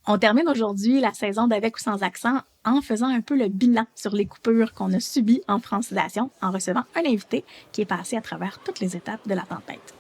On termine aujourd'hui la saison d'Avec ou sans accent en faisant un peu le bilan sur les coupures qu'on a subies en francisation en recevant un invité qui est passé à travers toutes les étapes de la tempête.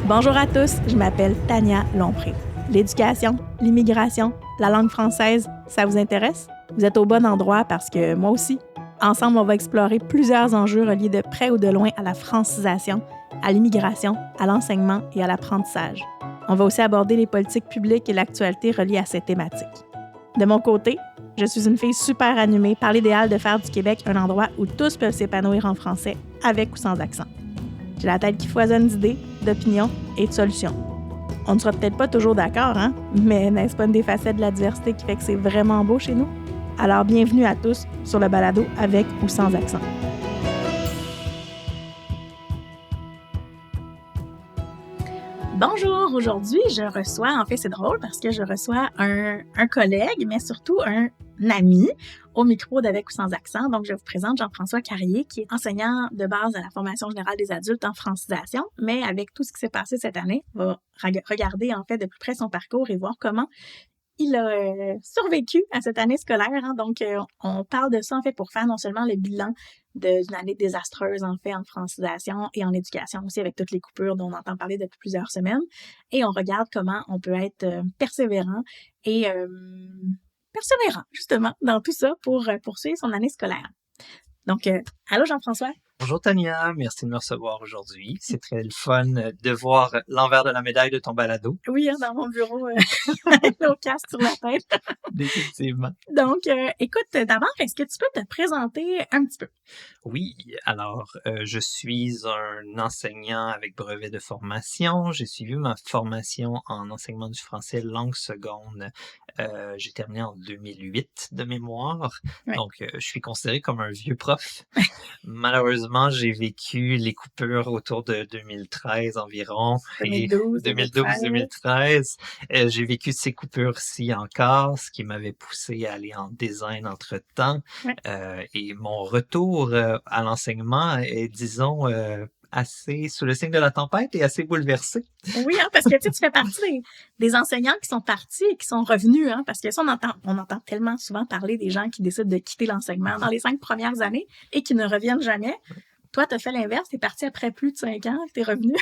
Bonjour à tous, je m'appelle Tania Lompré. L'éducation, l'immigration, la langue française, ça vous intéresse? Vous êtes au bon endroit parce que moi aussi. Ensemble, on va explorer plusieurs enjeux reliés de près ou de loin à la francisation, à l'immigration, à l'enseignement et à l'apprentissage. On va aussi aborder les politiques publiques et l'actualité reliées à ces thématiques. De mon côté, je suis une fille super animée par l'idéal de faire du Québec un endroit où tous peuvent s'épanouir en français, avec ou sans accent. J'ai la tête qui foisonne d'idées, d'opinions et de solutions. On ne sera peut-être pas toujours d'accord, hein? Mais n'est-ce pas une des facettes de la diversité qui fait que c'est vraiment beau chez nous? Alors bienvenue à tous sur le balado avec ou sans accent. Bonjour, aujourd'hui je reçois, en fait c'est drôle parce que je reçois un collègue, mais surtout un ami au micro d'Avec ou sans accent. Donc je vous présente Jean-François Carrier qui est enseignant de base à la formation générale des adultes en francisation, mais avec tout ce qui s'est passé cette année, va regarder en fait de plus près son parcours et voir comment il a survécu à cette année scolaire. Hein? Donc, on parle de ça, en fait, pour faire non seulement le bilan d'une année désastreuse, en fait, en francisation et en éducation aussi, avec toutes les coupures dont on entend parler depuis plusieurs semaines. Et on regarde comment on peut être persévérant et persévérant, justement, dans tout ça pour poursuivre son année scolaire. Donc, allô Jean-François? Bonjour Tania, merci de me recevoir aujourd'hui. C'est très le fun de voir l'envers de la médaille de ton balado. Oui, hein, dans mon bureau, avec nos casques sur la tête. Définitivement. Donc, écoute, d'abord, est-ce que tu peux te présenter un petit peu? Oui, alors, je suis un enseignant avec brevet de formation. J'ai suivi ma formation en enseignement du français langue seconde. J'ai terminé en 2008 de mémoire. Ouais. Donc, je suis considéré comme un vieux prof. Malheureusement, j'ai vécu les coupures autour de 2013 environ. 2012-2013. J'ai vécu ces coupures-ci encore, ce qui m'avait poussé à aller en design entre-temps. Ouais. Et mon retour à l'enseignement est, disons, assez sous le signe de la tempête et assez bouleversé. Oui, hein, parce que tu fais partie des enseignants qui sont partis et qui sont revenus, hein, parce que ça, on entend tellement souvent parler des gens qui décident de quitter l'enseignement dans les 5 premières années et qui ne reviennent jamais. Toi, tu as fait l'inverse, tu es parti après plus de 5 ans, tu es revenu.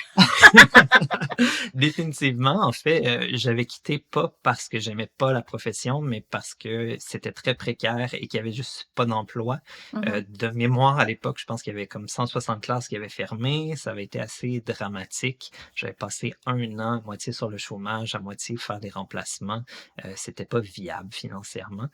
Définitivement. En fait, j'avais quitté pas parce que j'aimais pas la profession, mais parce que c'était très précaire et qu'il y avait juste pas d'emploi. De mémoire, à l'époque, je pense qu'il y avait comme 160 classes qui avaient fermé. Ça avait été assez dramatique. J'avais passé 1 an à moitié sur le chômage, à moitié faire des remplacements. C'était pas viable financièrement.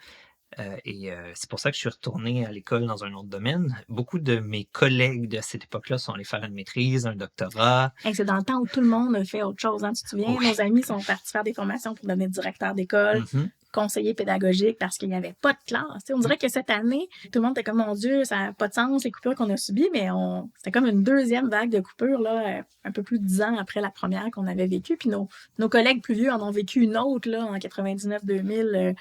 C'est pour ça que je suis retourné à l'école dans un autre domaine. Beaucoup de mes collègues de cette époque-là sont allés faire une maîtrise, un doctorat. Hey, c'est dans le temps où tout le monde a fait autre chose. Hein, tu te souviens, Oui. Nos amis sont partis faire des formations pour devenir directeur d'école, conseiller pédagogique parce qu'il n'y avait pas de classe. Tu sais, on dirait que cette année, tout le monde était comme, mon Dieu, ça n'a pas de sens, les coupures qu'on a subies, mais c'était comme une deuxième vague de coupures, là, un peu plus de 10 ans après la première qu'on avait vécue. Puis nos collègues plus vieux en ont vécu une autre, là, en 99-2000,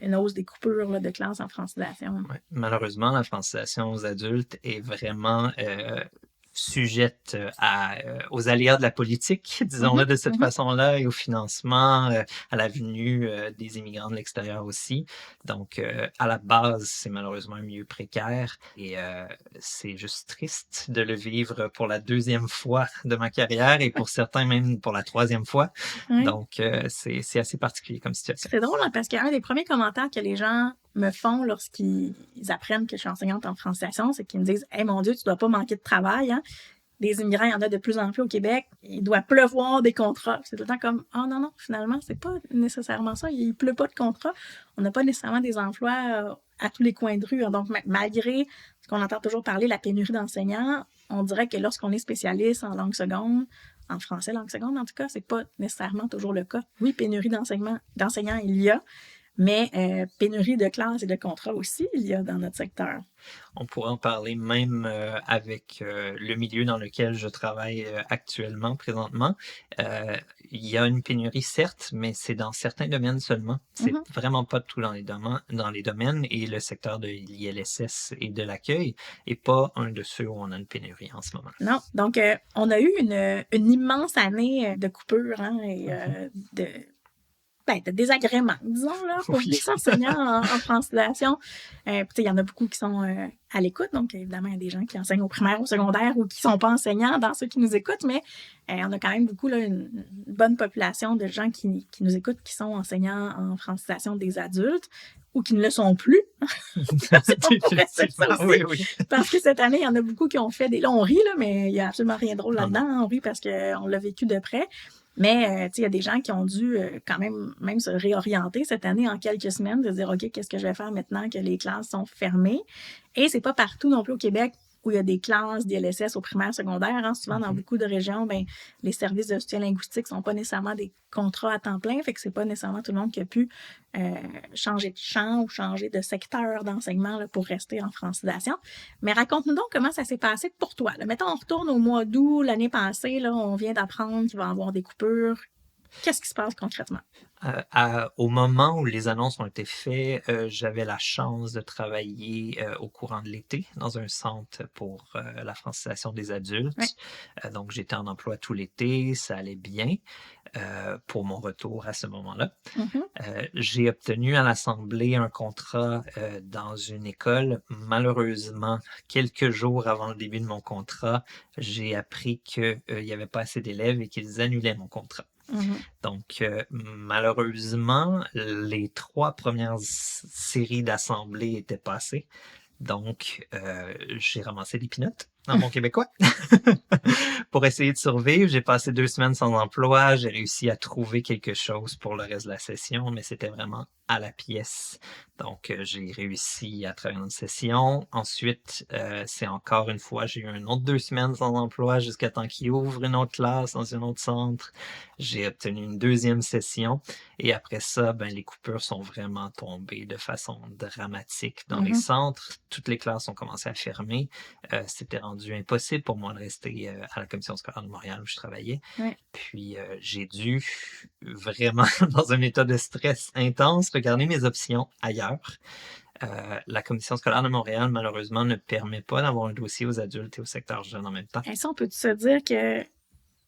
une hausse des coupures là, de classe en francisation. Ouais. Malheureusement, la francisation aux adultes est vraiment sujette aux aléas de la politique, disons-le de cette façon-là, et au financement, à la venue des immigrants de l'extérieur aussi. Donc, à la base, c'est malheureusement un milieu précaire et c'est juste triste de le vivre pour la 2e fois de ma carrière et pour certains même pour la 3e fois. Oui. Donc, c'est assez particulier comme situation. C'est drôle hein, parce qu'un des premiers commentaires que les gens me font lorsqu'ils apprennent que je suis enseignante en francisation, c'est qu'ils me disent « Hey, mon Dieu, tu dois pas manquer de travail. Hein? Des immigrants, il y en a de plus en plus au Québec. Il doit pleuvoir des contrats. » C'est tout le temps comme « Oh non, non, finalement, c'est pas nécessairement ça. Il pleut pas de contrats. On n'a pas nécessairement des emplois à tous les coins de rue. Hein. Donc, malgré ce qu'on entend toujours parler, la pénurie d'enseignants, on dirait que lorsqu'on est spécialiste en langue seconde, en français langue seconde en tout cas, c'est pas nécessairement toujours le cas. Oui, pénurie d'enseignants, il y a. mais pénurie de classes et de contrats aussi, il y a dans notre secteur. On pourrait en parler même avec le milieu dans lequel je travaille présentement. Il y a une pénurie, certes, mais c'est dans certains domaines seulement. C'est vraiment pas tout dans les domaines, et le secteur de l'ILSS et de l'accueil est pas un de ceux où on a une pénurie en ce moment. Non, donc on a eu une immense année de coupures et de désagréments, disons, là, pour les enseignants en francisation. Il y en a beaucoup qui sont à l'écoute, donc évidemment, il y a des gens qui enseignent au primaire, au secondaire ou qui ne sont pas enseignants dans ceux qui nous écoutent, mais on a quand même beaucoup là, une bonne population de gens qui nous écoutent, qui sont enseignants en francisation des adultes ou qui ne le sont plus. Oui. Parce que cette année, il y en a beaucoup qui ont fait des... Là, on rit, là, mais il n'y a absolument rien de drôle là-dedans. On rit parce qu'on l'a vécu de près. Mais il y a des gens qui ont dû quand même se réorienter cette année en quelques semaines, de dire OK, qu'est-ce que je vais faire maintenant que les classes sont fermées? Et c'est pas partout non plus au Québec où il y a des classes d'ILSS au primaire, secondaire. Souvent, dans beaucoup de régions, les services de soutien linguistique sont pas nécessairement des contrats à temps plein, fait que c'est pas nécessairement tout le monde qui a pu changer de champ ou changer de secteur d'enseignement là, pour rester en francisation. Mais raconte-nous donc comment ça s'est passé pour toi. Là. Mettons, on retourne au mois d'août l'année passée, là, on vient d'apprendre qu'il va y avoir des coupures. Qu'est-ce qui se passe concrètement? Au moment où les annonces ont été faites, j'avais la chance de travailler au courant de l'été dans un centre pour la francisation des adultes. Ouais. Donc, j'étais en emploi tout l'été, ça allait bien pour mon retour à ce moment-là. J'ai obtenu à l'Assemblée un contrat dans une école. Malheureusement, quelques jours avant le début de mon contrat, j'ai appris qu'il n'y avait pas assez d'élèves et qu'ils annulaient mon contrat. Donc, malheureusement, les 3 premières séries d'assemblées étaient passées. Donc, j'ai ramassé des pinottes en bon québécois pour essayer de survivre. J'ai passé 2 semaines sans emploi. J'ai réussi à trouver quelque chose pour le reste de la session, mais c'était vraiment à la pièce. Donc, j'ai réussi à travailler une session. Ensuite, c'est encore une fois, j'ai eu une autre 2 semaines sans emploi jusqu'à temps qu'ils ouvrent une autre classe dans un autre centre. J'ai obtenu une 2e session. Et après ça, les coupures sont vraiment tombées de façon dramatique dans les centres. Toutes les classes ont commencé à fermer. C'était rendu impossible pour moi de rester à la commission scolaire de Montréal où je travaillais. Ouais. Puis, j'ai dû vraiment, dans un état de stress intense, regarder mes options ailleurs. La commission scolaire de Montréal, malheureusement, ne permet pas d'avoir un dossier aux adultes et au secteur jeune en même temps. Et ça, on peut se dire que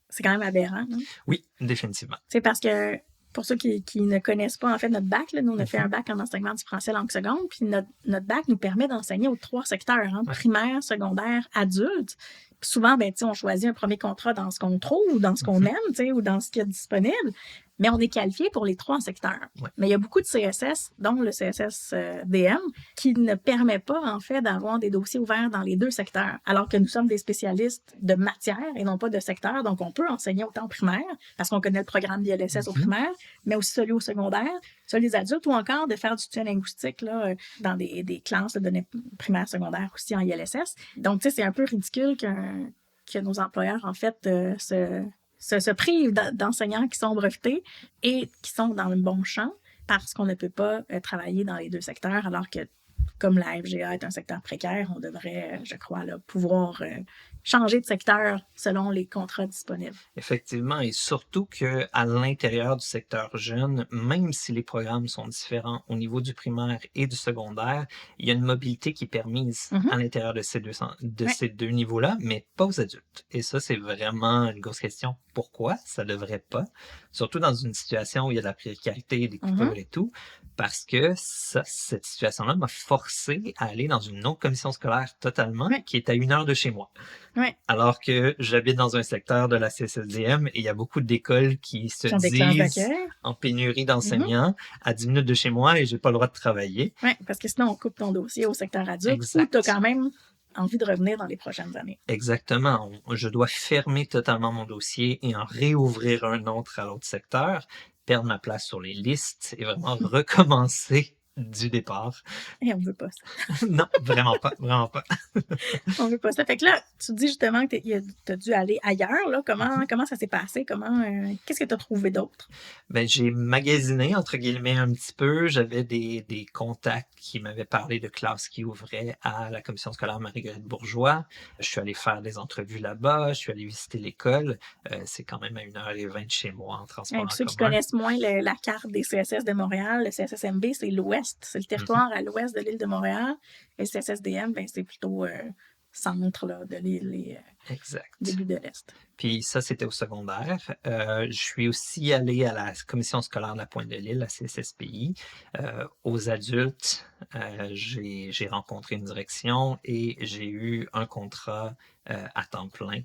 c'est quand même aberrant, non? Oui, définitivement. C'est parce que, pour ceux qui ne connaissent pas, en fait, notre bac, là, nous, on a fait un bac en enseignement du français langue seconde, puis notre bac nous permet d'enseigner aux 3 secteurs, primaire, secondaire, adulte. Puis souvent, on choisit un premier contrat dans ce qu'on trouve, dans ce qu'on aime, ou dans ce qui est disponible. Mais on est qualifié pour les 3 secteurs. Ouais. Mais il y a beaucoup de CSS, dont le CSS-DM, qui ne permet pas, en fait, d'avoir des dossiers ouverts dans les 2 secteurs, alors que nous sommes des spécialistes de matière et non pas de secteur. Donc, on peut enseigner autant au primaire, parce qu'on connaît le programme d'ILSS au primaire, mais aussi celui au secondaire, celui des adultes, ou encore de faire du soutien linguistique là, dans des classes de données primaires, secondaires aussi en ILSS. Donc, tu sais, c'est un peu ridicule que nos employeurs, en fait, se privent d'enseignants qui sont brevetés et qui sont dans le bon champ parce qu'on ne peut pas travailler dans les 2 secteurs, alors que, comme la FGA est un secteur précaire, on devrait, je crois, là, pouvoir changer de secteur selon les contrats disponibles. Effectivement, et surtout qu'à l'intérieur du secteur jeune, même si les programmes sont différents au niveau du primaire et du secondaire, il y a une mobilité qui est permise à l'intérieur de ces deux niveaux-là, mais pas aux adultes. Et ça, c'est vraiment une grosse question. Pourquoi ça devrait pas? Surtout dans une situation où il y a de la précarité, des coupures et tout, parce que cette situation-là m'a forcé à aller dans une autre commission scolaire totalement, qui est à 1 heure de chez moi. Ouais. Alors que j'habite dans un secteur de la CSSDM et il y a beaucoup d'écoles qui se disent en pénurie d'enseignants à 10 minutes de chez moi et j'ai pas le droit de travailler. Oui, parce que sinon on coupe ton dossier au secteur adulte où tu as quand même envie de revenir dans les prochaines années. Exactement. Je dois fermer totalement mon dossier et en réouvrir un autre à l'autre secteur, perdre ma place sur les listes et vraiment recommencer du départ. Et on veut pas ça. Non, vraiment pas, vraiment pas. On veut pas ça. Fait que là, tu dis justement que t'as dû aller ailleurs, là. Comment ça s'est passé? Qu'est-ce que tu as trouvé d'autre? Ben, j'ai magasiné, entre guillemets, un petit peu. J'avais des contacts qui m'avaient parlé de classes qui ouvraient à la commission scolaire Marguerite Bourgeois. Je suis allé faire des entrevues là-bas. Je suis allé visiter l'école. C'est quand même à 1h20 de chez moi en transport en Pour ceux qui commun. connaissent moins la carte des CSS de Montréal, le CSSMB, c'est l'ouest. C'est le territoire à l'ouest de l'île de Montréal. Et le CSSDM, ben, c'est plutôt centre là, de l'île et Exact. début de l'est. Puis ça, c'était au secondaire. Je suis aussi allé à la commission scolaire de la Pointe-de-l'Île, la CSSPI. Aux adultes, j'ai rencontré une direction et j'ai eu un contrat à temps plein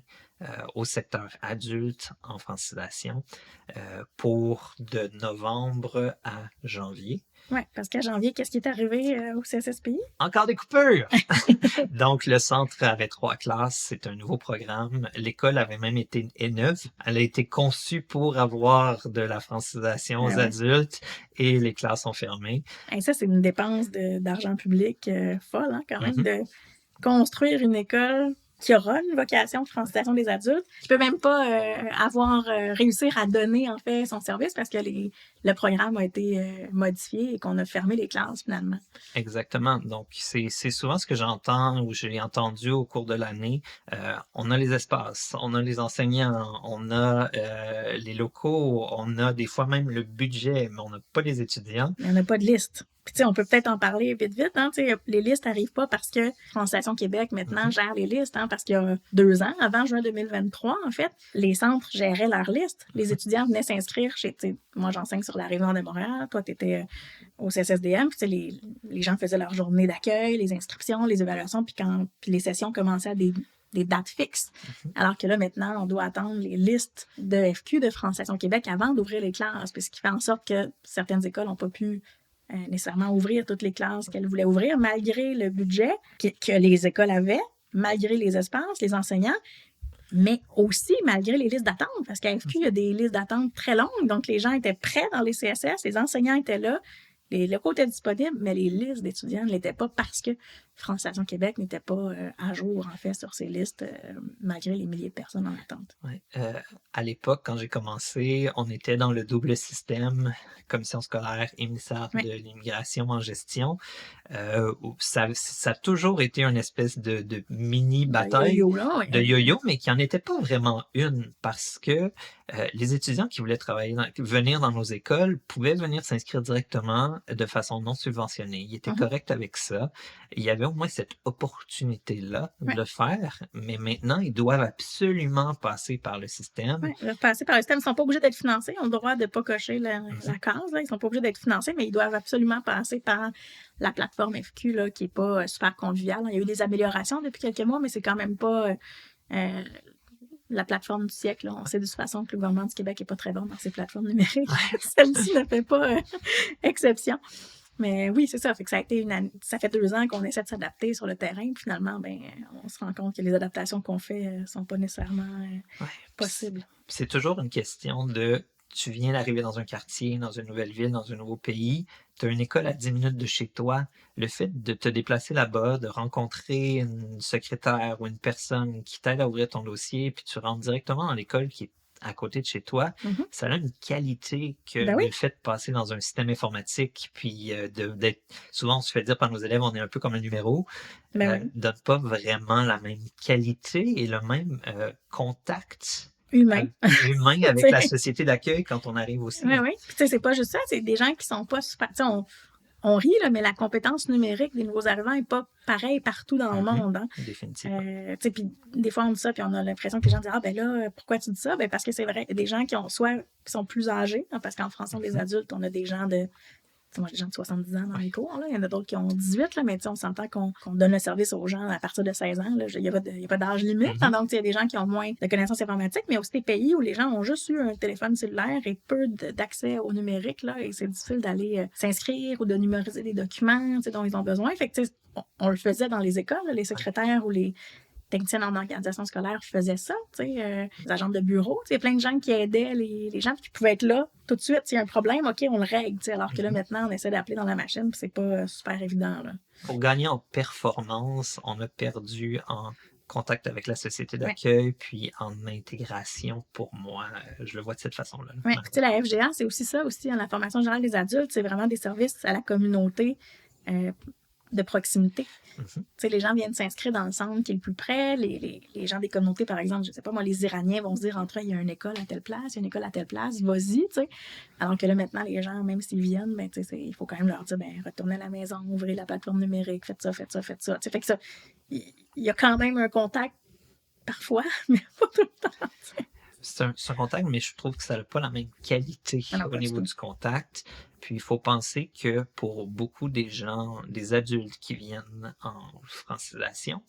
au secteur adulte en francisation pour de novembre à janvier. Oui, parce qu'à janvier, qu'est-ce qui est arrivé au CSSPI? Encore des coupures! Donc, le centre avait 3 classes. C'est un nouveau programme. L'école avait même été neuve. Elle a été conçue pour avoir de la francisation aux adultes et les classes sont fermées. Et ça, c'est une dépense d'argent public folle, hein, quand même, de construire une école qui aura une vocation de francisation des adultes, qui peut même pas réussir à donner, en fait, son service parce que le programme a été modifié et qu'on a fermé les classes, finalement. Exactement. Donc, c'est souvent ce que j'entends ou j'ai entendu au cours de l'année. On a les espaces, on a les enseignants, on a les locaux, on a des fois même le budget, mais on n'a pas les étudiants. Mais on n'a pas de liste. Puis, on peut peut-être en parler vite, hein, les listes n'arrivent pas parce que Francisation Québec, maintenant, gère les listes, hein, parce qu'il y a 2 ans, avant juin 2023, en fait, les centres géraient leurs listes. Les étudiants venaient s'inscrire chez, moi, j'enseigne sur la Rive-Nord de Montréal, toi, tu étais au CSSDM, puis les gens faisaient leur journée d'accueil, les inscriptions, les évaluations, puis les sessions commençaient à des dates fixes. Alors que là, maintenant, on doit attendre les listes de FQ de Francisation Québec avant d'ouvrir les classes, puis ce qui fait en sorte que certaines écoles n'ont pas pu nécessairement ouvrir toutes les classes qu'elles voulaient ouvrir, malgré le budget que les écoles avaient, malgré les espaces, les enseignants, mais aussi malgré les listes d'attente, parce qu'à FQ, il y a des listes d'attente très longues, donc les gens étaient prêts dans les CSS, les enseignants étaient là, les locaux étaient disponibles, mais les listes d'étudiants ne l'étaient pas parce que Francisation Québec n'était pas à jour, en fait, sur ces listes, malgré les milliers de personnes en attente. Ouais. À l'époque, quand j'ai commencé, on était dans le double système, commission scolaire et ministère de l'immigration en gestion. Ça a toujours été une espèce de mini-bataille de yo-yo, mais qui n'en était pas vraiment une, parce que les étudiants qui voulaient venir dans nos écoles pouvaient venir s'inscrire directement de façon non subventionnée. Ils étaient corrects avec ça. Il y avait au moins cette opportunité-là de le faire, mais maintenant, ils doivent absolument passer par le système. Oui, ils doivent passer par le système. Ils ne sont pas obligés d'être financés. Ils ont le droit de ne pas cocher la case. Là. Ils ne sont pas obligés d'être financés, mais ils doivent absolument passer par la plateforme FQ, là, qui n'est pas super conviviale. Il y a eu des améliorations depuis quelques mois, mais c'est quand même pas la plateforme du siècle. Là. On sait de toute façon que le gouvernement du Québec n'est pas très bon dans ses plateformes numériques. Celle-ci ne fait pas exception. Mais oui, c'est ça. Fait que ça fait 2 ans qu'on essaie de s'adapter sur le terrain. Puis finalement, on se rend compte que les adaptations qu'on fait sont pas nécessairement possibles. C'est toujours une question de tu viens d'arriver dans un quartier, dans une nouvelle ville, dans un nouveau pays, tu as une école à 10 minutes de chez toi. Le fait de te déplacer là-bas, de rencontrer une secrétaire ou une personne qui t'aide à ouvrir ton dossier, puis tu rentres directement dans l'école qui est à côté de chez toi, ça a une qualité que le fait de passer dans un système informatique, puis d'être... Souvent, on se fait dire par nos élèves, on est un peu comme un numéro, donne pas vraiment la même qualité et le même contact humain avec la société d'accueil quand on arrive aussi. Oui. Puis, c'est pas juste ça, c'est des gens qui sont pas super... On rit, là, mais la compétence numérique des nouveaux arrivants n'est pas pareille partout dans le monde. Hein. Définitivement. Puis des fois, on dit ça, puis on a l'impression que les gens disent « Ah, ben là, pourquoi tu dis ça? » Ben parce que c'est vrai, il y a des gens qui sont plus âgés, hein, parce qu'en France, des adultes, on a des gens de... Moi, j'ai des gens de 70 ans dans les cours. Là. Il y en a d'autres qui ont 18, là, mais on s'entend qu'on donne le service aux gens à partir de 16 ans. Là. Il n'y a pas d'âge limite. Hein, donc, il y a des gens qui ont moins de connaissances informatiques, mais aussi des pays où les gens ont juste eu un téléphone cellulaire et peu d'accès au numérique. Là, et c'est difficile d'aller s'inscrire ou de numériser des documents dont ils ont besoin. Fait que, on le faisait dans les écoles, là, les secrétaires ou les technicienne en organisation scolaire faisait ça, les agents de bureau. Il y a plein de gens qui aidaient les gens qui pouvaient être là tout de suite. S'il y a un problème, OK, on le règle. Alors que là, maintenant, on essaie d'appeler dans la machine, puis c'est pas super évident. Là. Pour gagner en performance, on a perdu en contact avec la société d'accueil, puis en intégration, pour moi, je le vois de cette façon-là. Oui, la FGA, c'est aussi ça, aussi, la formation générale des adultes, c'est vraiment des services à la communauté de proximité. Les gens viennent s'inscrire dans le centre qui est le plus près. Les gens des communautés, par exemple, je sais pas moi, les Iraniens vont se dire entre eux, il y a une école à telle place, il y a une école à telle place, vas-y, Alors que là, maintenant, les gens, même s'ils viennent, il faut quand même leur dire, retournez à la maison, ouvrez la plateforme numérique, faites ça. Fait que ça, il y a quand même un contact parfois, mais pas tout le temps. C'est un contact, mais je trouve que ça n'a pas la même qualité au niveau du contact. Puis, il faut penser que pour beaucoup des gens, des adultes qui viennent en francisation,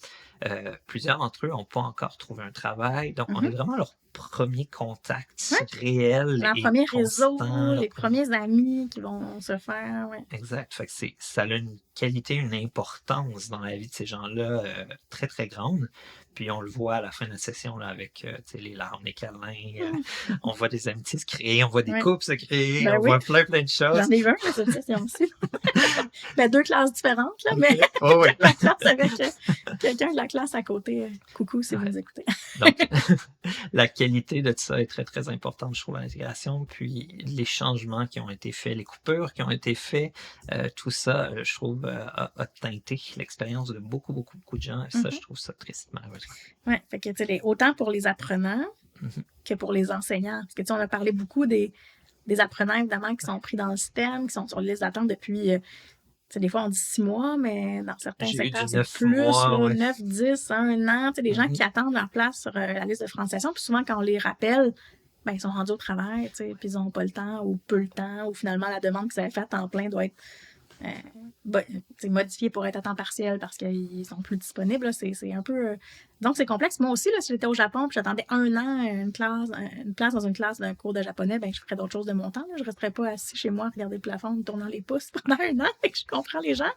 plusieurs d'entre eux n'ont pas encore trouvé un travail. Donc, on est vraiment leur premier contact réel. Leur premier réseau, les premiers amis qui vont se faire. Ouais. Exact. Fait que ça a une qualité, une importance dans la vie de ces gens-là très, très grande. Puis on le voit à la fin de la session là, avec les larmes, les câlins. On voit des amitiés se créer, on voit des couples se créer, on voit plein de choses. J'en ai vu à cette session aussi. 2 classes différentes, là, mais la classe avec quelqu'un de la classe à côté. Coucou si vous nous écoutez. Donc, la qualité de ça est très, très importante, je trouve, à l'intégration. Puis les changements qui ont été faits, les coupures qui ont été faits, tout ça, je trouve, a teinté l'expérience de beaucoup, beaucoup, beaucoup de gens. Et ça, je trouve ça triste, malheureusement. Oui, fait que autant pour les apprenants que pour les enseignants. Parce que on a parlé beaucoup des apprenants, évidemment, qui sont pris dans le système, qui sont sur les attentes depuis, des fois on dit 6 mois, mais dans certains secteurs, c'est plus, 9, 10, 1 an. Des gens qui attendent leur place sur la liste de francisation. Puis souvent, quand on les rappelle, ils sont rendus au travail, puis ils n'ont pas le temps ou peu le temps, ou finalement, la demande qu'ils avaient faite à temps plein doit être modifié pour être à temps partiel parce qu'ils sont plus disponibles. Là. C'est un peu... Donc, c'est complexe. Moi aussi, là, si j'étais au Japon et j'attendais 1 an une place dans une classe d'un cours de japonais, je ferais d'autres choses de mon temps. Là. Je ne resterais pas assis chez moi à regarder le plafond en tournant les pouces pendant 1 an. Fait que je comprends les gens.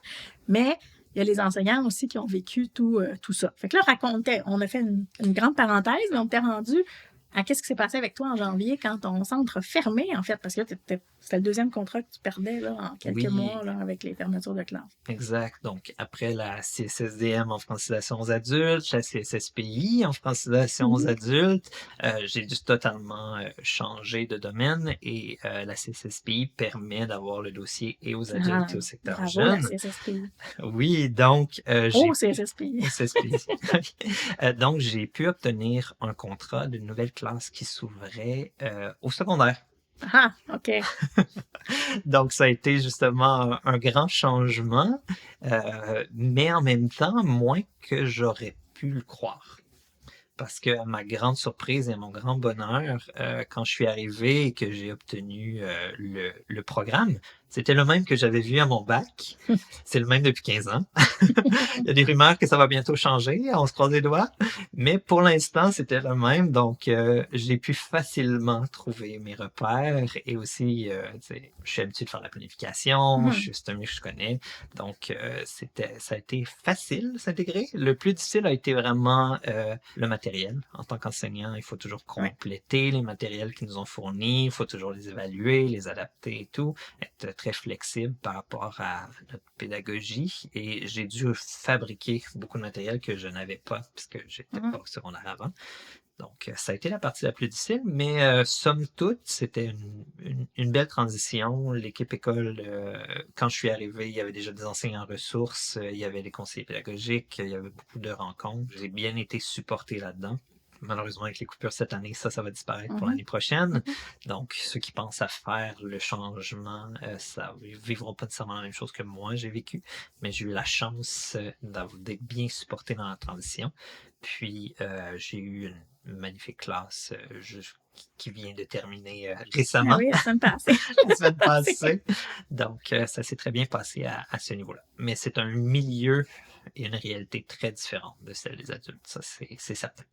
Mais il y a les enseignants aussi qui ont vécu tout ça. Fait que là, on a fait une grande parenthèse, mais on était rendu à qu'est-ce qui s'est passé avec toi en janvier quand ton centre fermé, en fait, parce que c'était le 2e contrat que tu perdais là, en quelques mois là, avec les fermetures de classe. Exact. Donc, après la CSSDM en francisation aux adultes, la CSSPI en francisation aux adultes, j'ai dû totalement changer de domaine et la CSSPI permet d'avoir le dossier et aux adultes et au secteur jeune. La CSSPI. Oui, donc... CSSPI. Donc, j'ai pu obtenir un contrat d'une nouvelle classe qui s'ouvrait au secondaire. Ah, OK. Donc, ça a été justement un grand changement, mais en même temps, moins que j'aurais pu le croire. Parce que à ma grande surprise et à mon grand bonheur, quand je suis arrivé et que j'ai obtenu le programme, c'était le même que j'avais vu à mon bac. C'est le même depuis 15 ans. Il y a des rumeurs que ça va bientôt changer, on se croise les doigts. Mais pour l'instant, c'était le même. Donc, j'ai pu facilement trouver mes repères. Et aussi, je suis habitué de faire la planification. C'est un milieu que je connais. Donc, ça a été facile de s'intégrer. Le plus difficile a été vraiment le matériel. En tant qu'enseignant, il faut toujours compléter les matériels qu'ils nous ont fournis. Il faut toujours les évaluer, les adapter et tout. Être très flexible par rapport à notre pédagogie et j'ai dû fabriquer beaucoup de matériel que je n'avais pas puisque j'étais pas au secondaire avant. Donc, ça a été la partie la plus difficile, mais somme toute, c'était une belle transition. L'équipe école, quand je suis arrivé, il y avait déjà des enseignants en ressources, il y avait des conseillers pédagogiques, il y avait beaucoup de rencontres. J'ai bien été supporté là-dedans. Malheureusement, avec les coupures cette année, ça va disparaître pour l'année prochaine. Donc, ceux qui pensent à faire le changement, ils ne vivront pas nécessairement la même chose que moi, j'ai vécu. Mais j'ai eu la chance d'être bien supporté dans la transition. Puis, j'ai eu une magnifique classe qui vient de terminer récemment. Ah oui, la semaine passée. La semaine passée. Donc, ça s'est très bien passé à ce niveau-là. Mais c'est un milieu et une réalité très différente de celle des adultes. Ça, c'est certain.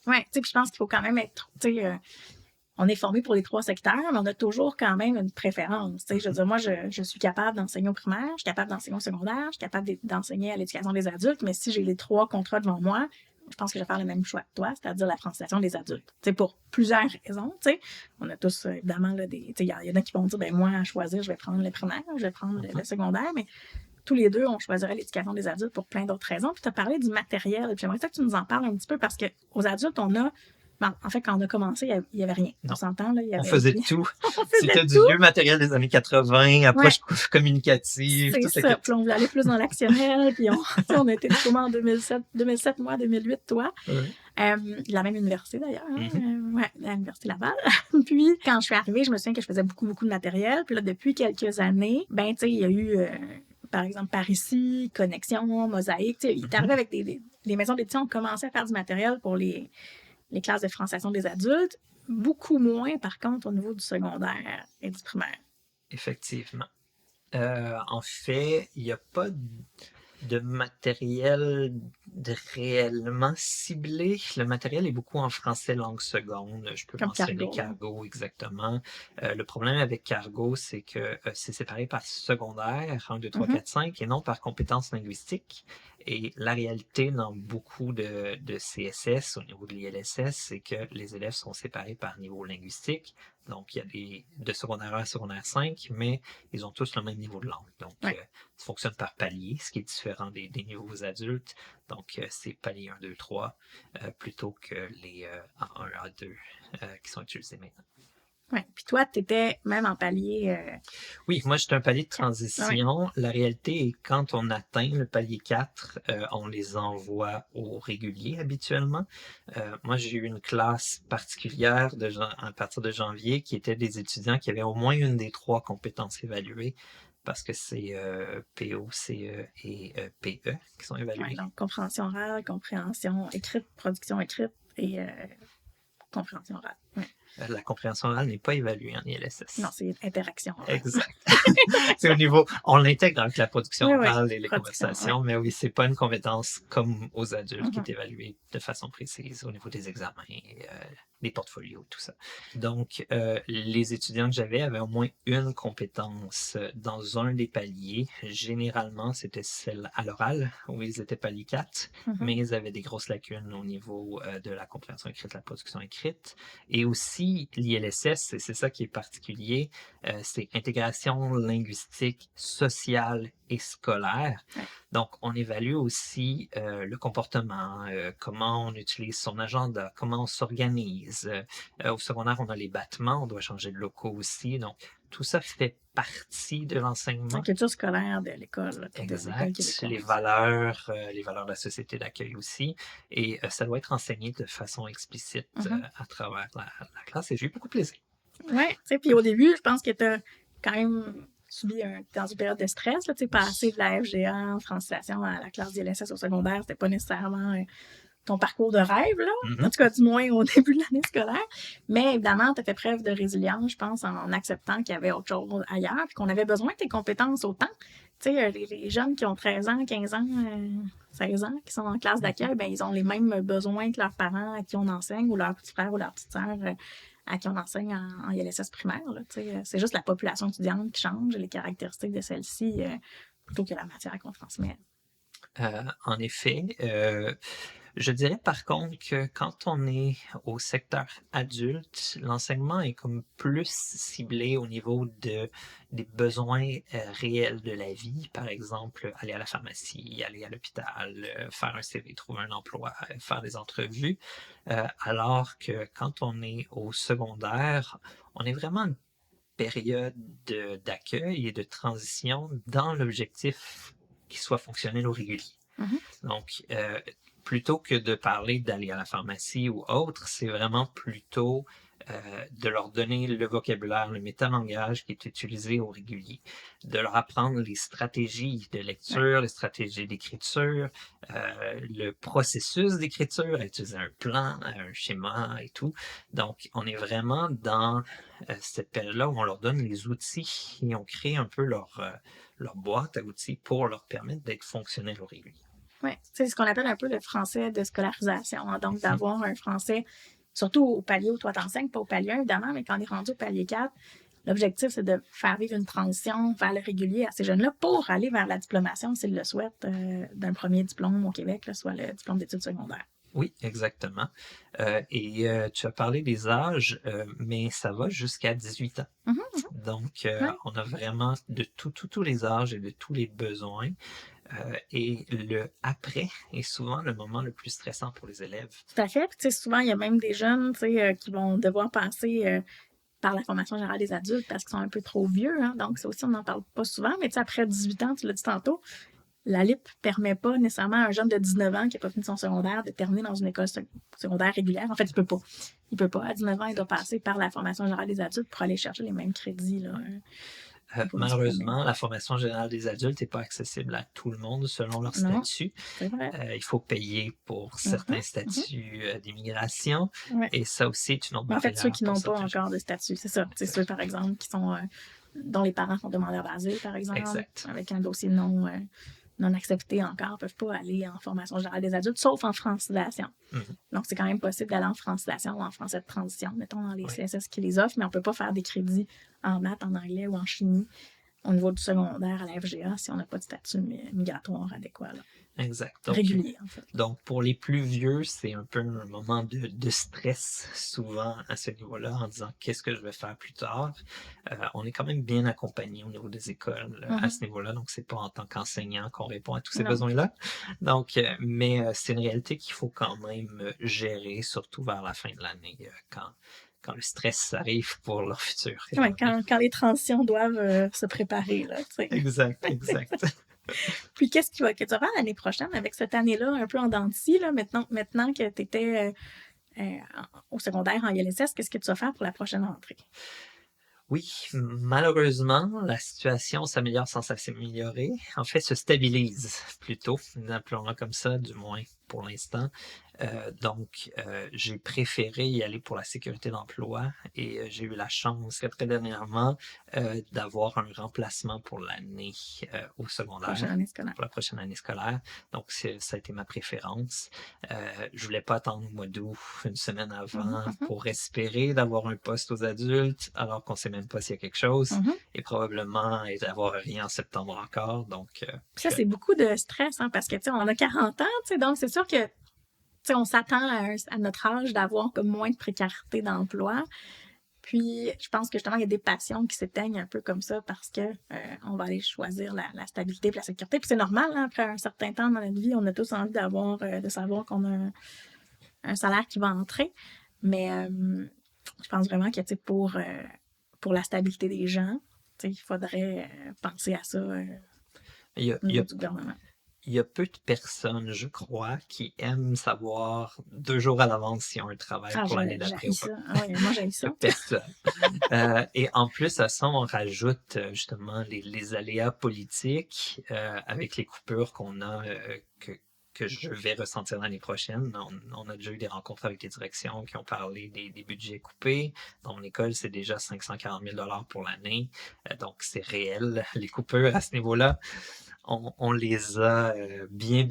Oui, puis je pense qu'il faut quand même être, on est formé pour les 3 secteurs, mais on a toujours quand même une préférence. Je veux dire, moi, je suis capable d'enseigner au primaire, je suis capable d'enseigner au secondaire, je suis capable d'enseigner à l'éducation des adultes, mais si j'ai les 3 contrats devant moi, je pense que je vais faire le même choix que toi, c'est-à-dire la francisation des adultes. Tu sais, pour plusieurs raisons, tu sais. On a tous, évidemment, là, tu sais, il y en a qui vont dire, ben moi, à choisir, je vais prendre le primaire, je vais prendre le secondaire, mais tous les deux, on choisirait l'éducation des adultes pour plein d'autres raisons. Puis tu as parlé du matériel, et puis j'aimerais ça que tu nous en parles un petit peu, parce qu'aux adultes, en fait, quand on a commencé, il n'y avait rien. Non. On s'entend, là, il y avait On faisait rien. tout. On faisait C'était du tout. vieux matériel des années 80, approche communicative, tout C'est ça. Puis on voulait aller plus dans l'actionnel. Puis on a été diplômés en 2007, moi, 2008, toi. La même université, d'ailleurs. Ouais, l'Université Laval. Puis, quand je suis arrivée, je me souviens que je faisais beaucoup, beaucoup de matériel. Puis là, depuis quelques années, ben, tu sais, il y a eu, par exemple, par ici, Connexion, Mosaïque. Tu sais, il est arrivé avec des maisons d'édition, on commençait à faire du matériel pour les classes de francisation des adultes. Beaucoup moins, par contre, au niveau du secondaire et du primaire. Effectivement. En fait, il n'y a pas de matériel réellement ciblé. Le matériel est beaucoup en français langue seconde. Je peux mentionner Cargo, exactement. Le problème avec Cargo, c'est que c'est séparé par secondaire, 1, 2, 3, 4, 5, et non par compétences linguistiques. Et la réalité dans beaucoup de CSS, au niveau de l'ILSS, c'est que les élèves sont séparés par niveau linguistique. Donc, il y a de secondaire 1 à secondaire 5, mais ils ont tous le même niveau de langue. Donc, ça fonctionne par palier, ce qui est différent des niveaux adultes. Donc, c'est palier 1, 2, 3, plutôt que les A1, A2 qui sont utilisés maintenant. Oui, puis toi, tu étais même en palier... Oui, moi, j'étais un palier de transition. La réalité est que quand on atteint le palier 4, on les envoie au régulier habituellement. Moi, j'ai eu une classe particulière à partir de janvier qui était des étudiants qui avaient au moins une des 3 compétences évaluées parce que c'est PO, CE et PE qui sont évalués. Oui, donc compréhension orale, compréhension écrite, production écrite et compréhension orale. Ouais. La compréhension orale n'est pas évaluée en ILSS. Non, c'est interaction orale. Exact. C'est au niveau, on l'intègre avec la production orale et les conversations, mais oui, c'est pas une compétence comme aux adultes qui est évaluée de façon précise au niveau des examens, des portfolios, tout ça. Donc, les étudiants que j'avais avaient au moins une compétence dans un des paliers. Généralement, c'était celle à l'oral, où ils étaient palier 4, mais ils avaient des grosses lacunes au niveau de la compréhension écrite, la production écrite. Et aussi, l'ILSS, et c'est ça qui est particulier, c'est intégration linguistique, sociale et scolaire. Donc, on évalue aussi le comportement, comment on utilise son agenda, comment on s'organise. Au secondaire, on a les battements, on doit changer de locaux aussi. Donc, tout ça fait partie de l'enseignement. La culture scolaire de l'école. Exact. Les valeurs de la société d'accueil aussi. Et ça doit être enseigné de façon explicite à travers la classe. Et j'ai eu beaucoup de plaisir. Oui, tu sais, puis au début, je pense que tu as quand même subi dans une période de stress, tu sais, passer de la FGA en francisation à la classe d'ILSS au secondaire, c'était pas nécessairement ton parcours de rêve, là. En tout cas, du moins au début de l'année scolaire. Mais évidemment, tu as fait preuve de résilience, je pense, en acceptant qu'il y avait autre chose ailleurs, puis qu'on avait besoin de tes compétences autant. Tu sais, les jeunes qui ont 13 ans, 15 ans, 16 ans, qui sont en classe d'accueil, ben ils ont les mêmes besoins que leurs parents à qui on enseigne, ou leurs petits frères ou leurs petites sœurs à qui on enseigne en ILSS primaire. Là, c'est juste la population étudiante qui change, les caractéristiques de celle-ci, plutôt que la matière qu'on transmet. En effet, je dirais par contre que quand on est au secteur adulte, l'enseignement est comme plus ciblé au niveau des besoins réels de la vie. Par exemple, aller à la pharmacie, aller à l'hôpital, faire un CV, trouver un emploi, faire des entrevues. Alors que quand on est au secondaire, on est vraiment une période d'accueil et de transition dans l'objectif qui soit fonctionnel ou régulier. Donc, plutôt que de parler d'aller à la pharmacie ou autre, c'est vraiment plutôt de leur donner le vocabulaire, le métalangage qui est utilisé au régulier, de leur apprendre les stratégies de lecture, les stratégies d'écriture, le processus d'écriture, à utiliser un plan, un schéma et tout. Donc, on est vraiment dans cette période-là où on leur donne les outils et on crée un peu leur boîte à outils pour leur permettre d'être fonctionnels au régulier. Oui, c'est ce qu'on appelle un peu le français de scolarisation. Hein? Donc, d'avoir un français, surtout au palier où toi t'enseignes, pas au palier 1, évidemment, mais quand on est rendu au palier 4, l'objectif, c'est de faire vivre une transition vers le régulier à ces jeunes-là pour aller vers la diplomation, s'ils le souhaitent, d'un premier diplôme au Québec, là, soit le diplôme d'études secondaires. Oui, exactement. Et tu as parlé des âges, mais ça va jusqu'à 18 ans. Mhm, Donc, ouais. on a vraiment de tous les âges et de tous les besoins. Et le après est souvent le moment le plus stressant pour les élèves. Tout à fait. Puis, tu sais, souvent, il y a même des jeunes, tu sais, qui vont devoir passer par la formation générale des adultes parce qu'ils sont un peu trop vieux. Hein. Donc, ça aussi, on n'en parle pas souvent. Mais tu sais, après 18 ans, tu l'as dit tantôt, la LIP ne permet pas nécessairement à un jeune de 19 ans qui n'a pas fini son secondaire de terminer dans une école secondaire régulière. En fait, il ne peut pas. Il peut pas. À 19 ans, il doit passer par la formation générale des adultes pour aller chercher les mêmes crédits là, pour le diplôme. Malheureusement, la formation générale des adultes n'est pas accessible à tout le monde selon leur Non, statut. c'est vrai. Il faut payer pour certains statuts d'immigration. Ouais. Et ça aussi est une autre Mais en fait, ceux barrière qui pour n'ont pas certains jeunes. encore de statut, c'est ça. C'est ceux, par exemple, qui sont dont les parents sont demandeurs d'asile, par exemple, Exact. avec un dossier non accepté encore, ne peuvent pas aller en formation générale des adultes, sauf en francisation. Donc, c'est quand même possible d'aller en francisation ou en français de transition, mettons, dans les CSS qui les offrent, mais on ne peut pas faire des crédits en maths, en anglais ou en chimie au niveau du secondaire à la FGA si on n'a pas de statut migratoire adéquat. Là. Exact. Donc, Régulier, en fait. Donc, pour les plus vieux, c'est un peu un moment de stress souvent à ce niveau-là en disant qu'est-ce que je vais faire plus tard. On est quand même bien accompagné au niveau des écoles à ce niveau-là, donc c'est pas en tant qu'enseignant qu'on répond à tous ces besoins-là. Donc, mais c'est une réalité qu'il faut quand même gérer, surtout vers la fin de l'année, quand le stress arrive pour leur futur. Oui, quand les transitions doivent se préparer. Là, exact, exact. Puis, qu'est-ce que tu vas faire l'année prochaine avec cette année-là, un peu en dents de scie, là, maintenant que tu étais au secondaire en ILSS, qu'est-ce que tu vas faire pour la prochaine rentrée? Oui, malheureusement, la situation s'améliore sans s'améliorer. En fait, se stabilise plutôt, appelons-le comme ça, du moins pour l'instant. Donc, j'ai préféré y aller pour la sécurité d'emploi et j'ai eu la chance très dernièrement d'avoir un remplacement pour l'année au secondaire, pour la prochaine année scolaire. Donc, ça a été ma préférence. Je voulais pas attendre le mois d'août, une semaine avant, pour espérer d'avoir un poste aux adultes, alors qu'on sait même pas s'il y a quelque chose, et probablement d'avoir rien en septembre encore. Donc, ça, c'est beaucoup de stress, hein, parce que, tu sais, on a 40 ans, donc c'est sûr que on s'attend à notre âge d'avoir comme moins de précarité d'emploi. Puis, je pense que justement, il y a des passions qui s'éteignent un peu comme ça parce que on va aller choisir la stabilité et la sécurité. Puis c'est normal, hein, après un certain temps dans notre vie, on a tous envie de savoir qu'on a un salaire qui va entrer. Mais je pense vraiment que pour la stabilité des gens, il faudrait penser à ça au niveau du gouvernement. Il y a peu de personnes, je crois, qui aiment savoir 2 jours à l'avance s'ils ont un travail pour l'année d'après ou pas. Moi, j'aime ça. Personne. Et en plus à ça, on rajoute justement les aléas politiques avec les coupures qu'on a, que je vais ressentir l'année prochaine. On a déjà eu des rencontres avec les directions qui ont parlé des budgets coupés. Dans mon école, c'est déjà 540 000 $ pour l'année. Donc, c'est réel, les coupures à ce niveau-là. On les a bien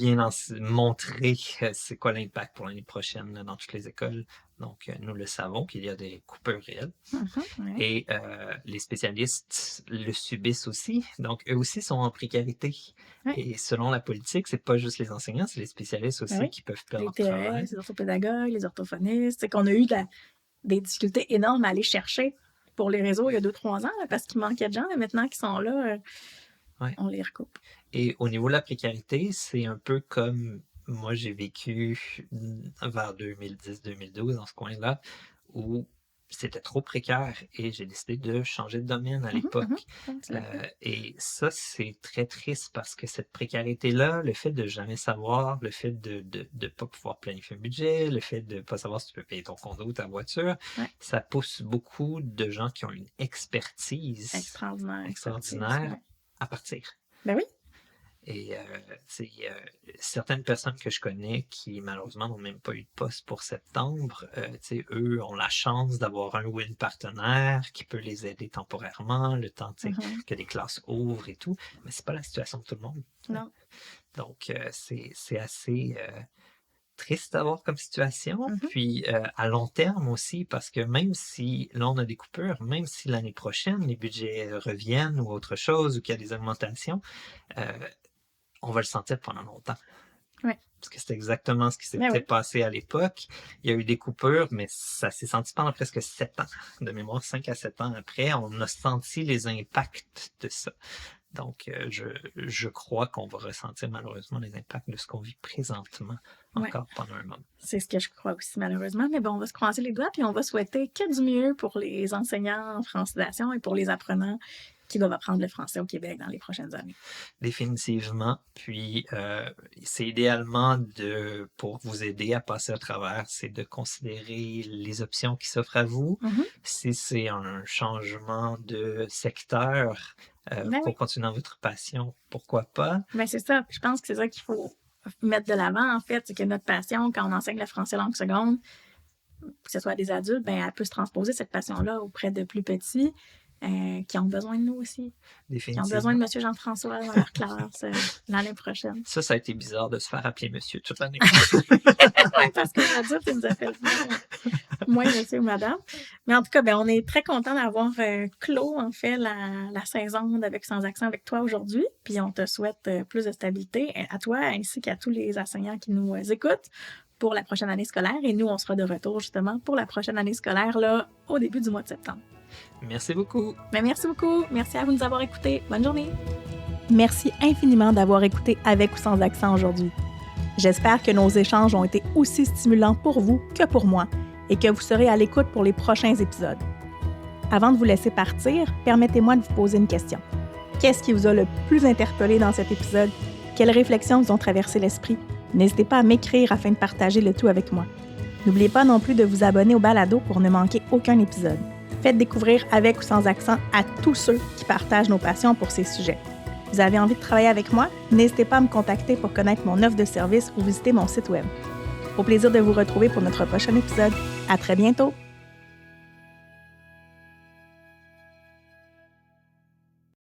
montré c'est quoi l'impact pour l'année prochaine dans toutes les écoles. Donc, nous le savons qu'il y a des coupures réelles. Et les spécialistes le subissent aussi. Donc, eux aussi sont en précarité. Et selon la politique, c'est pas juste les enseignants, c'est les spécialistes aussi qui peuvent perdre leur travail. Les orthopédagogues, les orthophonistes. C'est qu'on a eu des difficultés énormes à aller chercher pour les réseaux il y a 2-3 ans parce qu'il manquait de gens. Et maintenant qu'ils sont là, on les recoupe. Et au niveau de la précarité, c'est un peu comme moi j'ai vécu vers 2010-2012 dans ce coin-là, où c'était trop précaire et j'ai décidé de changer de domaine à l'époque. Et ça, c'est très triste parce que cette précarité-là, le fait de jamais savoir, le fait de ne pas pouvoir planifier un budget, le fait de ne pas savoir si tu peux payer ton condo ou ta voiture, ça pousse beaucoup de gens qui ont une expertise extraordinaire à partir. Ben oui. Et certaines personnes que je connais qui malheureusement n'ont même pas eu de poste pour septembre, eux ont la chance d'avoir un win partenaire qui peut les aider temporairement, le temps que les classes ouvrent et tout, mais c'est pas la situation de tout le monde. Non. Donc c'est assez triste d'avoir comme situation, puis à long terme aussi, parce que même si là on a des coupures, même si l'année prochaine les budgets reviennent ou autre chose, ou qu'il y a des augmentations, on va le sentir pendant longtemps. parce que c'est exactement ce qui Ben s'était oui. passé à l'époque. Il y a eu des coupures, mais ça s'est senti pendant presque 7 ans de mémoire, 5 à 7 ans après. On a senti les impacts de ça. Donc, je crois qu'on va ressentir malheureusement les impacts de ce qu'on vit présentement Ouais. encore pendant un moment. C'est ce que je crois aussi, malheureusement. Mais bon, on va se croiser les doigts, puis on va souhaiter que du mieux pour les enseignants en francisation et pour les apprenants qui doivent apprendre le français au Québec dans les prochaines années. Définitivement. Puis, c'est idéalement pour vous aider à passer à travers, c'est de considérer les options qui s'offrent à vous. Mhm. Si c'est un changement de secteur Ben pour oui. continuer dans votre passion, pourquoi pas? Ben c'est ça. Je pense que c'est ça qu'il faut mettre de l'avant, en fait. C'est que notre passion, quand on enseigne le français langue seconde, que ce soit à des adultes, ben elle peut se transposer cette passion-là auprès de plus petits qui ont besoin de nous aussi. Qui ont besoin de M. Jean-François dans leur classe l'année prochaine. Ça a été bizarre de se faire appeler monsieur toute l'année. Oui, parce que l'adulte, il nous appelle moins monsieur ou madame. Mais en tout cas, ben, on est très content d'avoir clos, en fait, la saison d'Avec Sans Accent avec toi aujourd'hui. Puis on te souhaite plus de stabilité à toi ainsi qu'à tous les enseignants qui nous écoutent pour la prochaine année scolaire. Et nous, on sera de retour justement pour la prochaine année scolaire là, au début du mois de septembre. Merci beaucoup. Mais merci beaucoup. Merci à vous de nous avoir écoutés. Bonne journée. Merci infiniment d'avoir écouté Avec ou Sans Accent aujourd'hui. J'espère que nos échanges ont été aussi stimulants pour vous que pour moi et que vous serez à l'écoute pour les prochains épisodes. Avant de vous laisser partir, permettez-moi de vous poser une question. Qu'est-ce qui vous a le plus interpellé dans cet épisode? Quelles réflexions vous ont traversé l'esprit? N'hésitez pas à m'écrire afin de partager le tout avec moi. N'oubliez pas non plus de vous abonner au balado pour ne manquer aucun épisode. Faites découvrir Avec ou Sans Accent à tous ceux qui partagent nos passions pour ces sujets. Vous avez envie de travailler avec moi? N'hésitez pas à me contacter pour connaître mon offre de service ou visiter mon site web. Au plaisir de vous retrouver pour notre prochain épisode. À très bientôt!